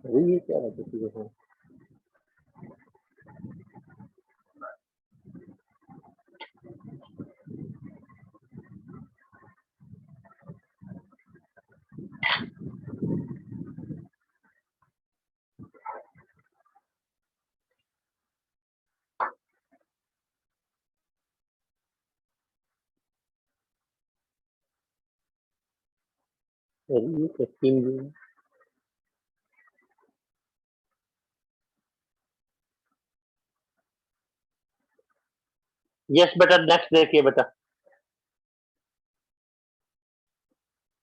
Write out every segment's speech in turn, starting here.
ये क्या है किसी को? ये क्या टीम जो है? यस बेटा, नेक्स्ट देखिए बेटा।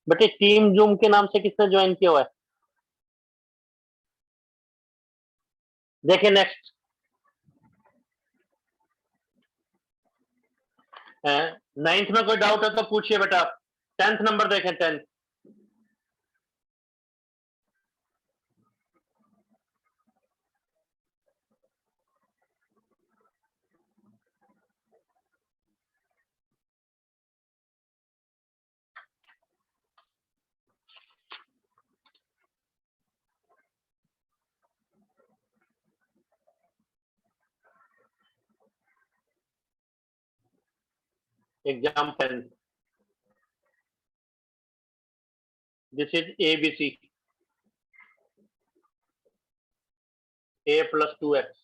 बेटे टीम जूम के नाम से किसने ज्वाइन किया हुआ है? देखिए नेक्स्ट। नाइन्थ में कोई डाउट है तो पूछिए बेटा। 10th नंबर देखें, 10th। Exam 10th। This is ABC। A plus 2x,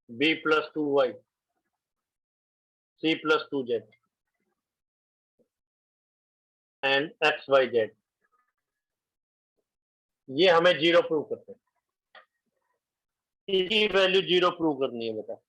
B plus 2y, C plus 2z and XYZ। ये हमें जीरो प्रूव करते हैं। इसकी वैल्यू जीरो प्रूव करनी है बेटा।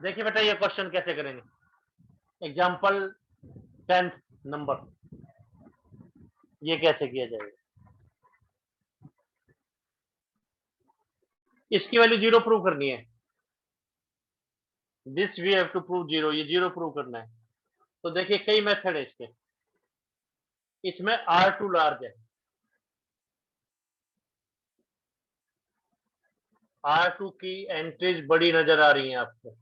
देखिए बेटा ये क्वेश्चन कैसे करेंगे। एग्जाम्पल 10th नंबर, ये कैसे किया जाएगा। इसकी वैल्यू जीरो प्रूव करनी है। This we have to prove zero, ये जीरो प्रूव करना है। तो देखिए कई मेथड है इसके। इसमें R2 लार्ज है। R2 की एंट्रीज बड़ी नजर आ रही हैं आपको,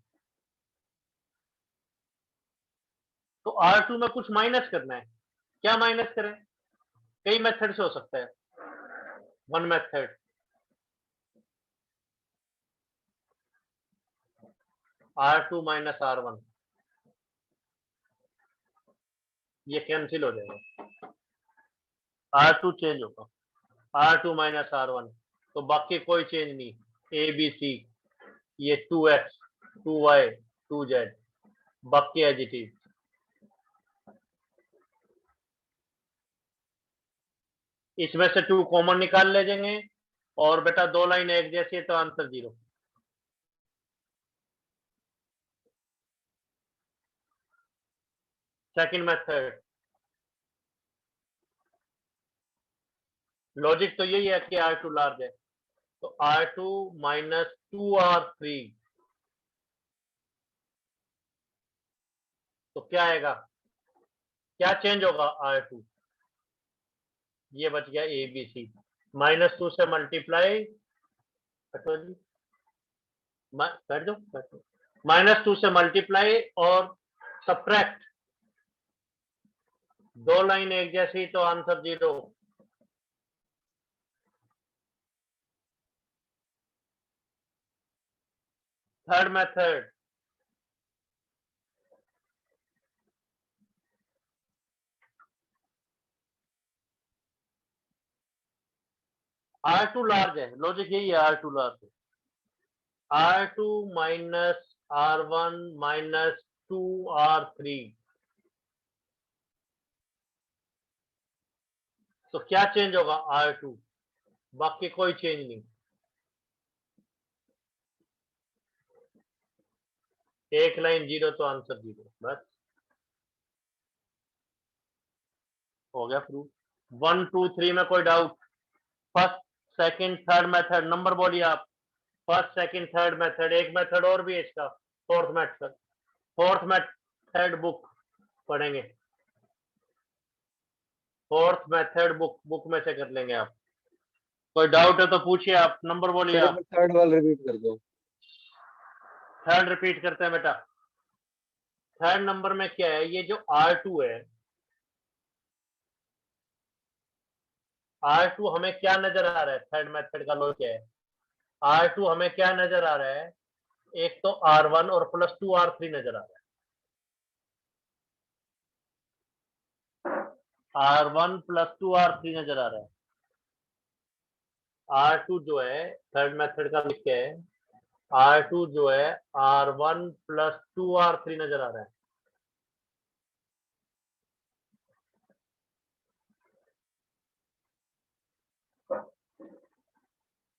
तो R2 में कुछ माइनस करना है। क्या माइनस करें? कई मेथड से हो सकता है। One method R2 minus R1, ये कैंसिल हो जाएगा। R2 चेंज होगा, R2 माइनस R1, तो बाकी कोई चेंज नहीं, ए बी सी, ये 2x 2y 2z, बाकी एज इट इज। इसमें से 2 कॉमन निकाल ले जाएंगे, और बेटा दो लाइन एक जैसी है तो आंसर 0। सेकंड मेथड, लॉजिक तो यही है कि R2 लार्ज है, तो R2 माइनस 2R3, तो क्या आएगा, क्या चेंज होगा R2, ये बच गया ए बी सी, -2 से मल्टीप्लाई, कर दो, -2 से मल्टीप्लाई और सब्ट्रैक्ट, दो लाइन एक जैसी तो answer 0। Third method, R2 large है, लॉजिक यही है, R2 लार्ज है, R2 minus R1 minus 2R3, तो क्या चेंज होगा R2, बाकी कोई चेंज नहीं, एक लाइन 0 तो आंसर 0, बस हो गया प्रूफ। 1 2 3 में कोई doubt? First second third method number बोलिए आप, फर्स्ट सेकंड थर्ड मेथड, एक मेथड और भी है इसका, fourth method, fourth method book पढ़ेंगे, फोर्थ मेथड बुक में से कर लेंगे आप, कोई डाउट है तो पूछिए आप, नंबर बोलिए सर आप। थर्ड वाला रिपीट कर दो। थर्ड रिपीट करते हैं बेटा, थर्ड नंबर में क्या है, ये जो R2 है, R2 हमें क्या नजर आ रहा है, थर्ड मेथड का लॉजिक क्या है, R2 हमें क्या नजर आ रहा है, एक तो R1 और प्लस 2R3 नजर आ रहा है, R1 प्लस 2R3 नजर आ रहा है, R2 जो है थर्ड मेथड का लॉजिक क्या है, R2 जो है R1 प्लस 2R3 नजर आ रहा है,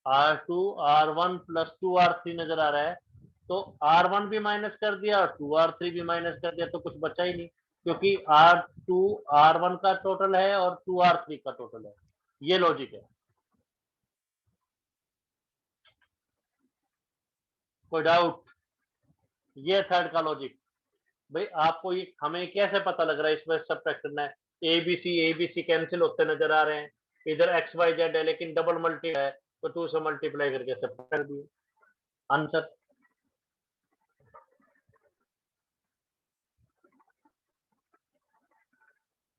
R2 R1 प्लस 2R3 नजर आ रहा है, तो R1 भी माइनस कर दिया और 2R3 भी माइनस कर दिया, तो कुछ बचा ही नहीं, क्योंकि R2 R1 का टोटल है और 2R3 का टोटल है, ये लॉजिक है। कोई डाउट? ये थर्ड का लॉजिक। भाई आपको ये हमें कैसे पता लग रहा है इसमें सब्ट्रैक्ट करना है, ए बी सी कैंसिल होते नजर आ रहे हैं, इधर एक्स वाई जेड है लेकिन डबल मल्टी है, तो 2 से मल्टीप्लाई करके सब कर दिए आंसर।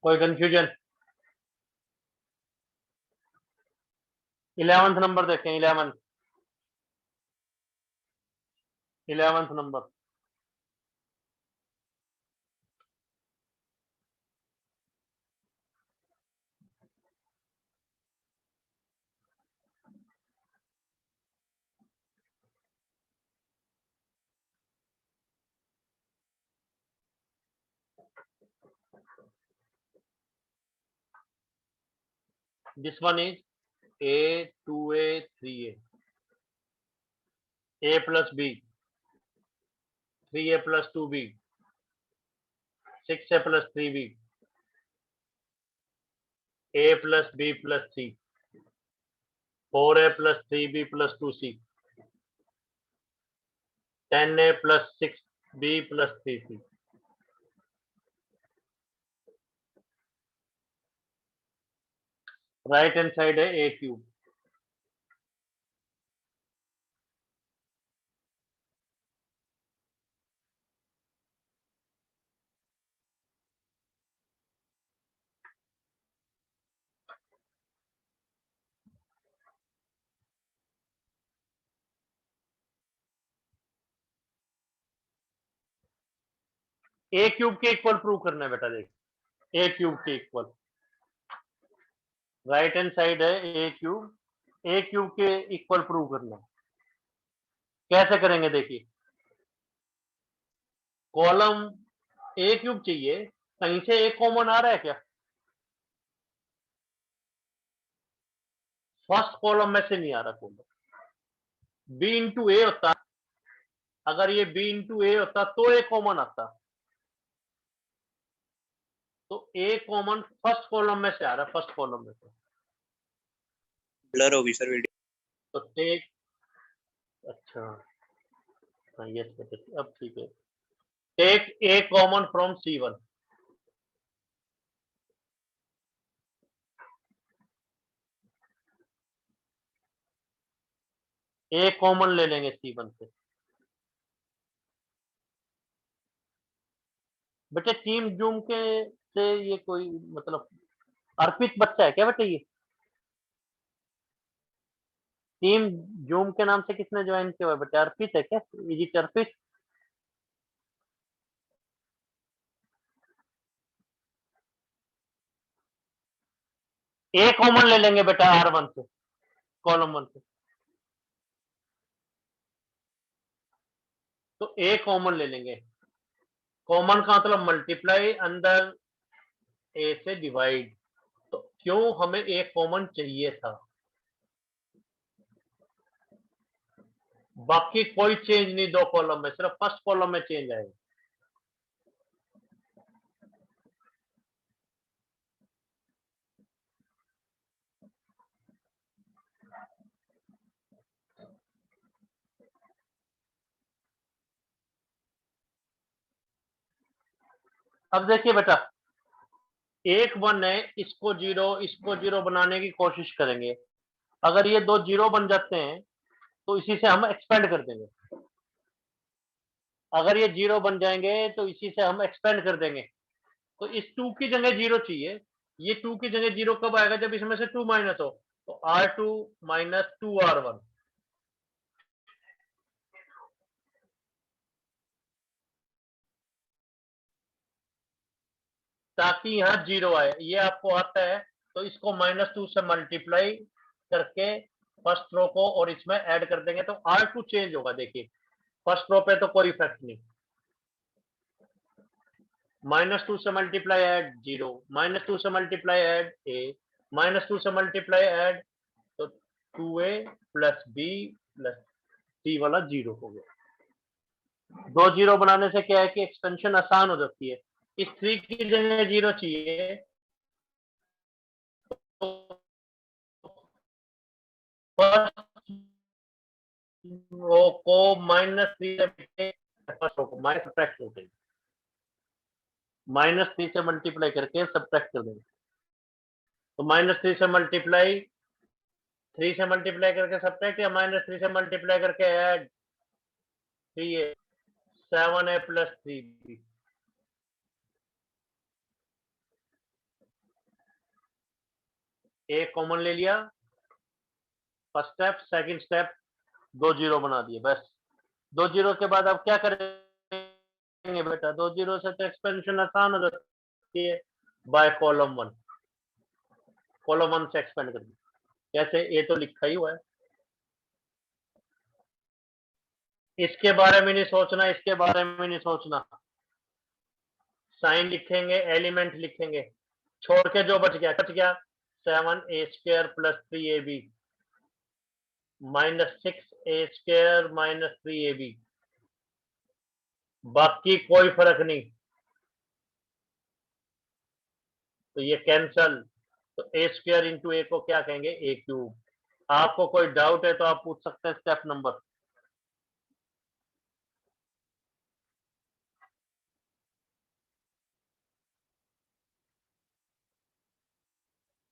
कोई कंफ्यूजन? 11th नंबर देखें, 11th number, this one is A 2A 3A, A plus B, 3A plus 2B, 6A plus 3B, A plus B plus C, 4A plus 3B plus 2C, 10A plus 6B plus 3C। Right hand side है A cube, A cube के equal prove करना है बेटा, देख A cube के equal, right hand side है ए cube के equal prove करना है। कैसे करेंगे देखिए, कॉलम ए क्यूब चाहिए, कहीं से एक कॉमन आ रहा है क्या? फर्स्ट कॉलम में से नहीं आ रहा कॉलम। बी इंटू ए होता, अगर ये बी इंटू ए होता तो ए कॉमन आता, तो ए कॉमन फर्स्ट कॉलम में से आ रहा है, फर्स्ट कॉलम में से। ब्लर होगी सर वीडियो। तो टेक, अच्छा हाँ ये अब ठीक है। Take a common from C1। A common ले लेंगे C1 से। बेटे टीम जूम के से ये कोई मतलब अर्पित बच्चा है क्या बेटे? ये टीम जूम के नाम से किसने ज्वाइन किया हुआ बेटे? अर्पित है क्या? इजिट अर्पित? ए कॉमन ले लेंगे बेटा R1 से, कॉलम 1 से। तो ए कॉमन ले लेंगे, कॉमन का मतलब मल्टीप्लाई अंदर ए से डिवाइड। तो क्यों हमें ए कॉमन चाहिए था, बाकी कोई चेंज नहीं दो कॉलम में, सिर्फ फर्स्ट कॉलम में चेंज आएगा। अब देखिए बेटा, एक 1 है, इसको जीरो बनाने की कोशिश करेंगे। अगर ये दो जीरो बन जाते हैं तो इसी से हम एक्सपेंड कर देंगे। अगर ये जीरो बन जाएंगे तो इसी से हम एक्सपेंड कर देंगे। तो इस 2 की जगह जीरो चाहिए। ये 2 की जगह जीरो कब आएगा? जब इसमें से 2 माइनस हो। तो R2 माइनस 2R1, ताकि यहाँ जीरो आए। ये आपको आता है, तो इसको -2 से मल्टीप्लाई करके फर्स्ट रो को और इसमें ऐड कर देंगे तो R2 चेंज होगा। देखिए फर्स्ट रो पे तो कोई इफेक्ट नहीं, -2 से मल्टीप्लाई ऐड जीरो, -2 से मल्टीप्लाई ऐड ए, -2 से मल्टीप्लाई ऐड, तो 2A प्लस बी प्लस सी वाला जीरो हो गया। दो जीरो बनाने से क्या है कि एक्सटेंशन आसान हो जाती है। इस 3 की जगह जीरो चाहिए, तो फर्स्ट रो को -3 से फर्स्ट रो को सब्ट्रैक्ट कर देंगे, -3 से मल्टीप्लाई करके सब्ट्रैक्ट कर देंगे। तो -3 से मल्टीप्लाई, 3 से मल्टीप्लाई करके सब्ट्रैक्ट, या -3 से मल्टीप्लाई करके add 3A, 7A plus 3B। ए कॉमन ले लिया, फर्स्ट स्टेप। सेकंड स्टेप, दो जीरो बना दिए बस। दो जीरो के बाद अब क्या करेंगे बेटा? दो जीरो से तो एक्सपेंशन आसान हो जाती है, बाय कॉलम 1। कॉलम 1 से एक्सपेंड कर दिया। कैसे? ए तो लिखा ही हुआ है, इसके बारे में नहीं सोचना, इसके बारे में नहीं सोचना। साइन लिखेंगे, एलिमेंट लिखेंगे, छोड़ के जो बच गया 7A² plus 3AB -6A² minus 3AB, बाकी कोई फर्क नहीं, तो ये कैंसल। तो A² इंटू ए को क्या कहेंगे? ए क्यूब। आपको कोई डाउट है तो आप पूछ सकते हैं स्टेप नंबर।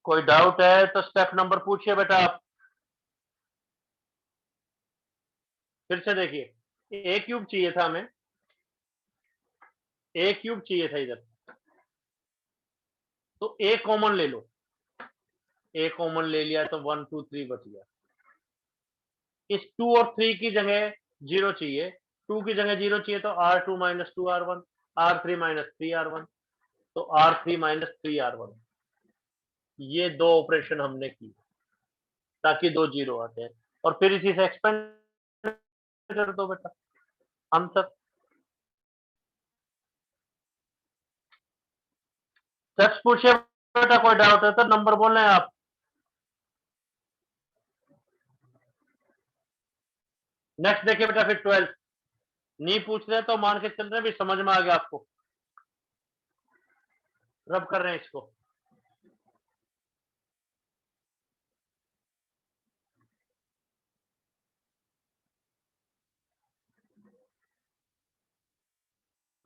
कोई डाउट है तो स्टेप नंबर पूछिए बेटा आप। फिर से देखिए, ए क्यूब चाहिए था हमें, ए क्यूब चाहिए था इधर, तो ए कॉमन ले लो। ए कॉमन ले लिया तो 1 2 3 बच गया। इस 2 और 3 की जगह जीरो चाहिए, 2 की जगह जीरो चाहिए तो R2 minus 2R1, R3 minus 3R1, तो R3 माइनस 3R1। ये दो ऑपरेशन हमने की ताकि दो जीरो आते हैं, और फिर इसी से एक्सपेंड कर दो बेटा आंसर। सच पूछे बेटा, कोई डाउट है तो नंबर बोल रहे हैं आप। नेक्स्ट देखिए बेटा, फिर 12 नहीं पूछ रहे तो मान के चल रहे भी समझ में आ गया आपको, रब कर रहे हैं इसको।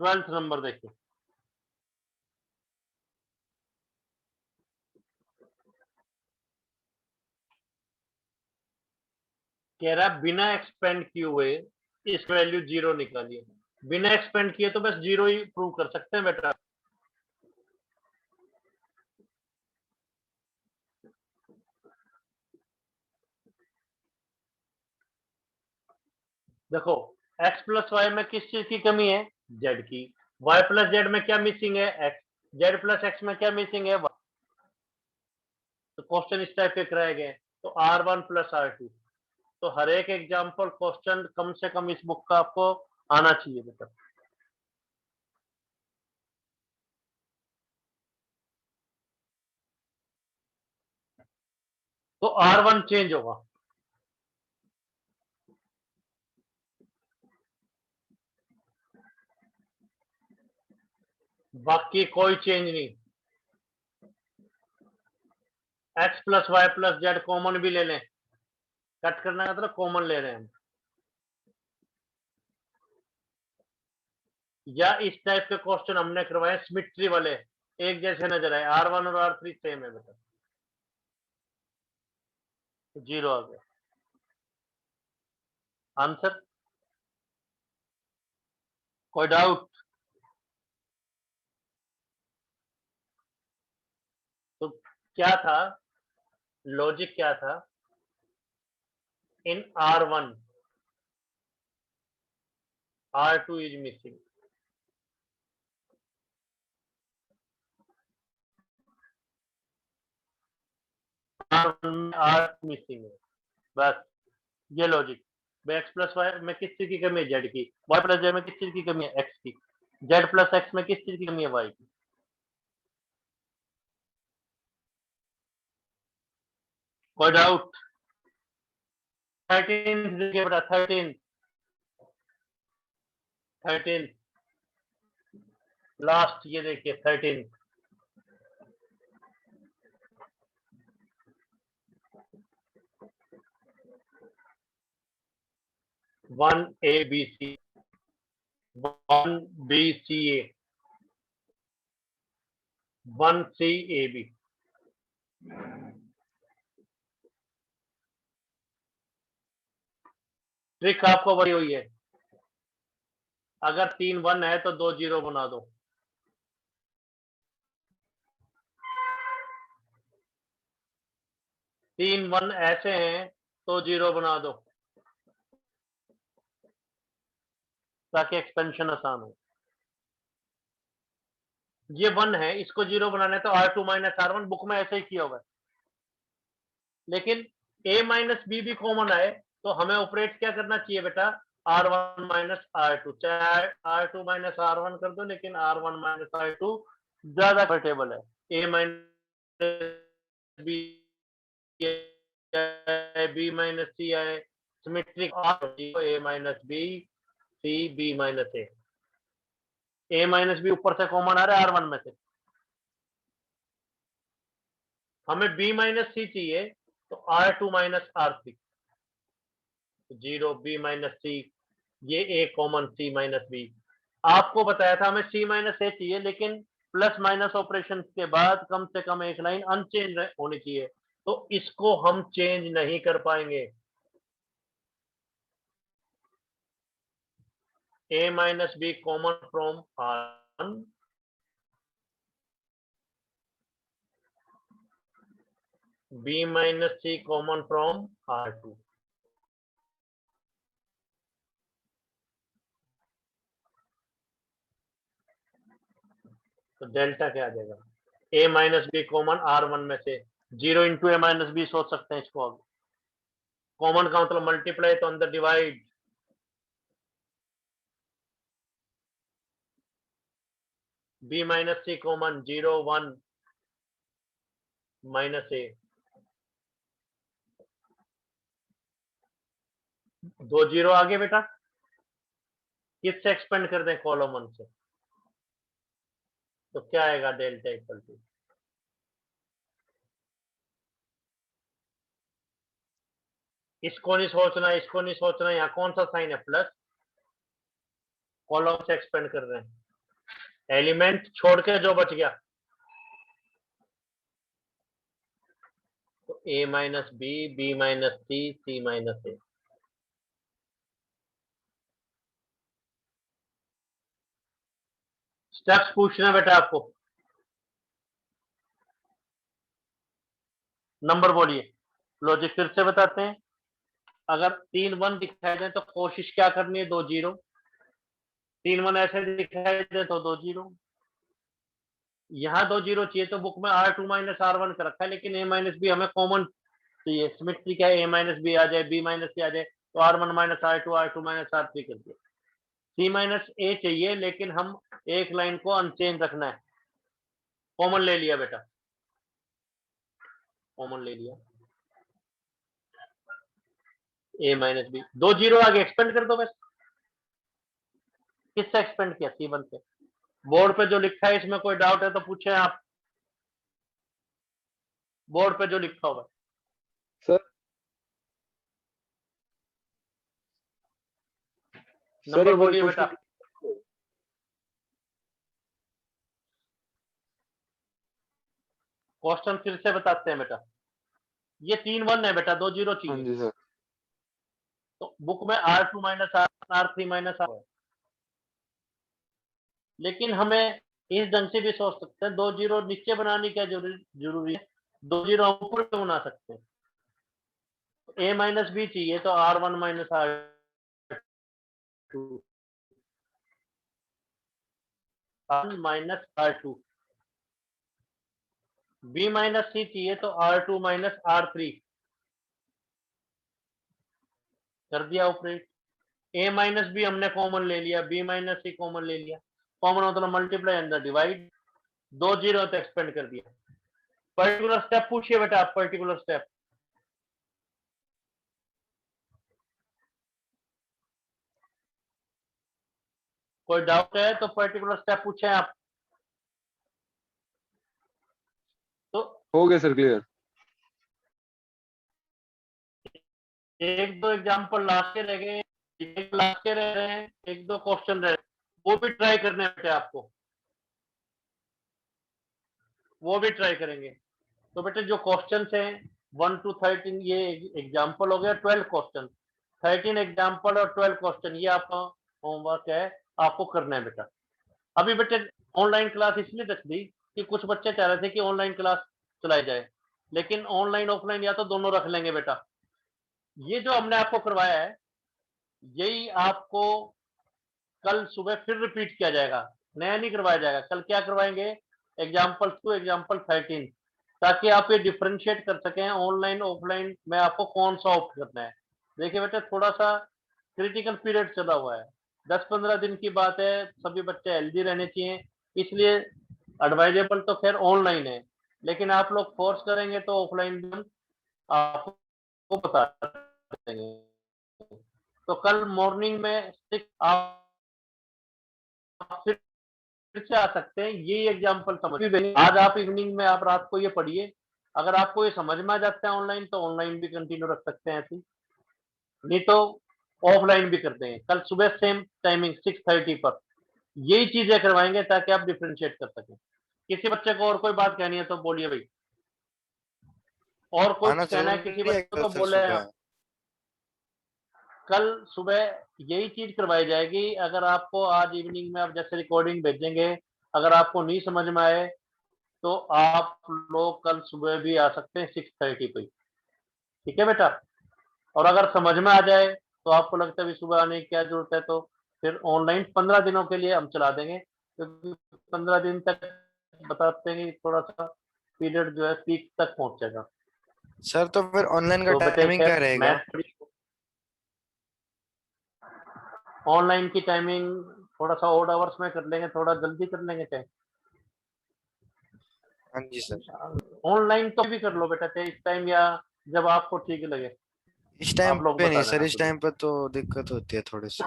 ट्वेल्थ नंबर देखिए, कह रहा है बिना एक्सपेंड किए हुए इस वैल्यू जीरो निकालिए। बिना एक्सपेंड किए तो बस जीरो ही प्रूव कर सकते हैं बेटा। देखो x प्लस वाई में किस चीज की कमी है, z की। y प्लस जेड में क्या मिसिंग है, x। z प्लस x में क्या मिसिंग है, y। तो क्वेश्चन इस टाइप के कराए गए, तो R1 प्लस R2। तो हर एक एग्जाम्पल क्वेश्चन कम से कम इस बुक का आपको आना चाहिए बेटा। तो R1 चेंज होगा, बाकी कोई चेंज नहीं। x plus Y plus Z common भी ले लें, कट करना का मतलब कॉमन ले रहे हैं हम, या इस टाइप के क्वेश्चन हमने करवाए सिमेट्री वाले, एक जैसे नजर आए, R1 और R3 सेम है बेटा, तो जीरो आ गया आंसर। कोई डाउट? तो क्या था लॉजिक, क्या था, इन R1 R2 is missing. R1 में R2 मिसिंग है, बस ये लॉजिक। एक्स प्लस वाई में किस चीज की कमी है, जेड की। वाई प्लस जेड में किस चीज की कमी है, एक्स की। जेड प्लस एक्स में किस चीज की कमी है, वाई की। कोई डाउट? 13 देखिए बेटा, 13 13 लास्ट ये देखिए 13। 1 A B C 1 B C A 1 C A B। Trick आपको बड़ी हुई है, अगर 3 1 है तो 2 0 बना दो, 3 1 ऐसे हैं तो 0 बना दो, ताकि एक्सपेंशन आसान हो। ये 1 है, इसको 0 बनाना है तो R2 माइनस R1, बुक में ऐसे ही किया होगा। लेकिन A माइनस बी भी कॉमन आए तो हमें ऑपरेट क्या करना चाहिए बेटा, R1 माइनस R2, चाहे R2 माइनस R1 कर दो, लेकिन R1 माइनस R2 ज्यादा कंफर्टेबल है। A minus B, B minus C आए, symmetric A minus B C B minus A minus B ऊपर से कॉमन आ रहा है R1 में से, हमें बी माइनस सी चाहिए तो R2 minus R3, zero B minus C, ये A common C minus B. आपको बताया था हमें सी माइनस ए चाहिए, लेकिन प्लस माइनस ऑपरेशन के बाद कम से कम एक लाइन अनचेंज होनी चाहिए, तो इसको हम चेंज नहीं कर पाएंगे। A minus B common from R1, B minus C common from R2। तो डेल्टा क्या आ जाएगा, ए माइनस बी कॉमन R1 में से 0 इंटू ए माइनस बी सोच सकते हैं इसको। अब कॉमन का मतलब मल्टीप्लाई, तो अंदर divide, B minus C common 0 1 minus ए, 2 0 आगे बेटा, किससे एक्सपेंड कर दें, कॉलम 1 से, तो क्या आएगा, डेल्टा इक्वल टू, इसको नहीं सोचना, इसको नहीं सोचना, यहाँ कौन सा साइन है, प्लस, कॉलम से एक्सपेंड कर रहे हैं, एलिमेंट छोड़ के जो बच गया, तो ए माइनस बी, बी माइनस सी माइनस ए। स्टेप्स पूछना बेटा आपको, नंबर बोलिए, लॉजिक फिर से बताते हैं। अगर 3 1 दिखाई दे तो कोशिश क्या करनी है, 2 0, 3 1 ऐसे दिखाई दे तो 2 0, यहाँ 2 0 चाहिए, तो बुक में R2 माइनस R1 का रखा है, लेकिन ए माइनस बी हमें कॉमन चाहिए, सिमेट्री क्या है, ए माइनस बी आ जाए, बी माइनस सी आ जाए, तो R1 minus R2 minus R3 कर दिया, सी माइनस ए चाहिए, लेकिन हम एक लाइन को अनचेंज रखना है, कॉमन ले लिया बेटा, कॉमन ले लिया, ए माइनस बी, 2 0 आगे एक्सपेंड कर दो बस, किससे एक्सपेंड किया, C1 से। बोर्ड पे जो लिखा है इसमें कोई डाउट है तो पूछे आप, बोर्ड पे जो लिखा होगा सर नंबर बोलिए बेटा। क्वेश्चन फिर से बताते हैं बेटा, ये 3 1 है बेटा, 2 0 हाँ चाहिए, जी सर। तो बुक में R2 minus R3 minus R, लेकिन हमें इस ढंग से भी सोच सकते हैं, 2 0 नीचे बनाने क्या जरूरी है, 2 0 हम ऊपर भी बना सकते हैं, ए माइनस बी चाहिए तो R1 minus R2 minus R2, B minus C चाहिए तो R2 माइनस R3 कर दिया ऑपरेट, ए माइनस बी हमने कॉमन ले लिया, बी माइनस सी कॉमन ले लिया, कॉमन मतलब मल्टीप्लाई अंदर डिवाइड, 2 0 तो एक्सपेंड कर दिया। पर्टिकुलर स्टेप पूछिए बेटा आप, पर्टिकुलर स्टेप, कोई डाउट है तो पर्टिकुलर स्टेप पूछे आप, तो हो गया सर, क्लियर। एक दो एग्जाम्पल लास्ट के रह गए, एक लास्ट के रह रहे हैं, एक दो क्वेश्चन रह रहे हैं, वो भी ट्राई करने बेटे आपको, वो भी ट्राई करेंगे। तो बेटे जो क्वेश्चन है 1 to 13 ये एग्जाम्पल हो गया, 12 क्वेश्चन, 13 एग्जाम्पल और 12 क्वेश्चन, ये आपका होमवर्क है, आपको करना है बेटा। अभी बेटे ऑनलाइन क्लास इसलिए रख दी कि कुछ बच्चे चाह रहे थे कि ऑनलाइन क्लास चलाई जाए, लेकिन ऑनलाइन ऑफलाइन या तो दोनों रख लेंगे बेटा। ये जो हमने आपको करवाया है यही आपको कल सुबह फिर रिपीट किया जाएगा, नया नहीं करवाया जाएगा। कल क्या करवाएंगे, एग्जाम्पल 2 एग्जाम्पल 13, ताकि आप ये डिफ्रेंशिएट कर सकें ऑनलाइन ऑफलाइन में आपको कौन सा ऑप्ट करना है। देखिए बेटा थोड़ा सा क्रिटिकल पीरियड चला हुआ है, 10-15 दिन की बात है, सभी बच्चे हेल्दी रहने चाहिए, इसलिए एडवाइजेबल तो खैर ऑनलाइन है, लेकिन आप लोग फोर्स करेंगे तो ऑफलाइन भी हम आपको बता देंगे। तो कल मॉर्निंग में आप फिर से आ सकते हैं, यही एग्जाम्पल समझ, आज आप इवनिंग में आप रात को ये पढ़िए, अगर आपको ये समझ में आ जाता है ऑनलाइन तो ऑनलाइन भी कंटिन्यू रख सकते हैं ऐसे, नहीं तो ऑफलाइन भी करते हैं। कल सुबह सेम टाइमिंग 6:30 पर यही चीजें करवाएंगे ताकि आप डिफ्रेंशिएट कर सकें। किसी बच्चे को और कोई बात कहनी है तो बोलिए भाई, और कुछ कहना है किसी बच्चे को तो बोले आप। कल सुबह यही चीज करवाई जाएगी, अगर आपको आज इवनिंग में आप जैसे रिकॉर्डिंग भेजेंगे, अगर आपको नहीं समझ में आए तो आप लोग कल सुबह भी आ सकते हैं 6:30 पे, ठीक है बेटा। और अगर समझ में आ जाए तो आपको लगता है भी सुबह आने की क्या जरूरत है, तो फिर ऑनलाइन 15 दिनों के लिए हम चला देंगे, क्योंकि 15 दिन तक बताते हैं कि थोड़ा सा पीरियड जो है पीक तक पहुंचेगा। सर तो फिर ऑनलाइन का तो बेटे टाइमिंग क्या रहेगा? ऑनलाइन की टाइमिंग थोड़ा सा ऑड आवर्स में कर लेंगे, थोड़ा जल्दी कर लेंगे चाहे। हाँ जी सर। ऑनलाइन तो भी कर लो बेटा, चाहे इस टाइम या जब आपको ठीक लगे। इस टाइम आप लोग पे बता नहीं सर, देना इस मुझे। टाइम पे तो दिक्कत होती है थोड़ी सी।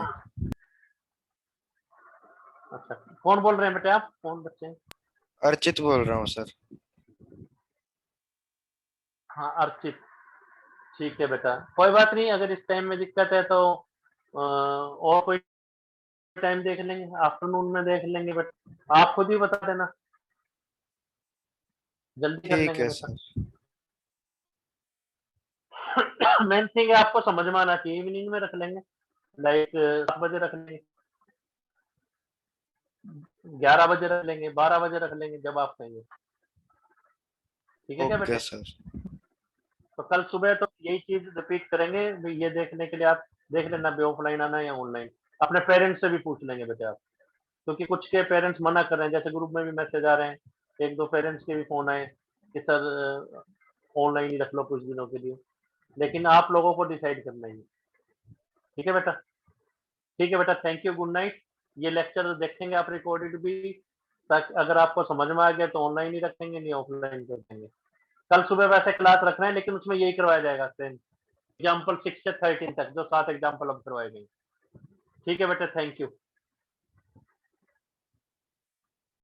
अच्छा, कौन बोल रहे हैं बेटे आप, कौन बच्चे हैं? अर्चित बोल रहा हूँ सर। हाँ अर्चित, ठीक है बेटा, कोई बात नहीं। अगर इस टाइम में दिक्कत है तो और कोई टाइम देख लेंगे, आफ्टरनून में देख लेंगे बेटा, आप खुद ही बता देना, जल्दी कर ठीक लेंगे है बेटा। सर। मेन थिंग है आपको समझ में आना चाहिए, इवनिंग में रख लेंगे, लाइक 7 बजे रख लेंगे, 11 बजे रख लेंगे, 12 बजे रख लेंगे, जब आप कहेंगे। ठीक है क्या ओके बेटे? सर। तो कल सुबह तो यही चीज रिपीट करेंगे भी, ये देखने के लिए आप देख लेना भी ऑफलाइन आना है या ऑनलाइन। अपने पेरेंट्स से भी पूछ लेंगे बेटे आप, क्योंकि कुछ के पेरेंट्स मना कर रहे हैं, जैसे ग्रुप में भी मैसेज आ रहे हैं, एक दो पेरेंट्स के भी फोन आए कि सर ऑनलाइन ही रख लो कुछ दिनों के लिए, लेकिन आप लोगों को डिसाइड करना ही है। ठीक है बेटा? ठीक है बेटा, थैंक यू, गुड नाइट। ये लेक्चर देखेंगे आप रिकॉर्डेड भी, ताकि अगर आपको समझ में आ गया तो ऑनलाइन ही रखेंगे, नहीं ऑफलाइन कर देंगे। कल सुबह वैसे क्लास रख रहे हैं, लेकिन उसमें यही करवाया जाएगा सेम एग्जाम्पल 6 से 13 तक, जो 7 एग्जाम्पल अब करवाए गए। ठीक है बेटा, थैंक यू।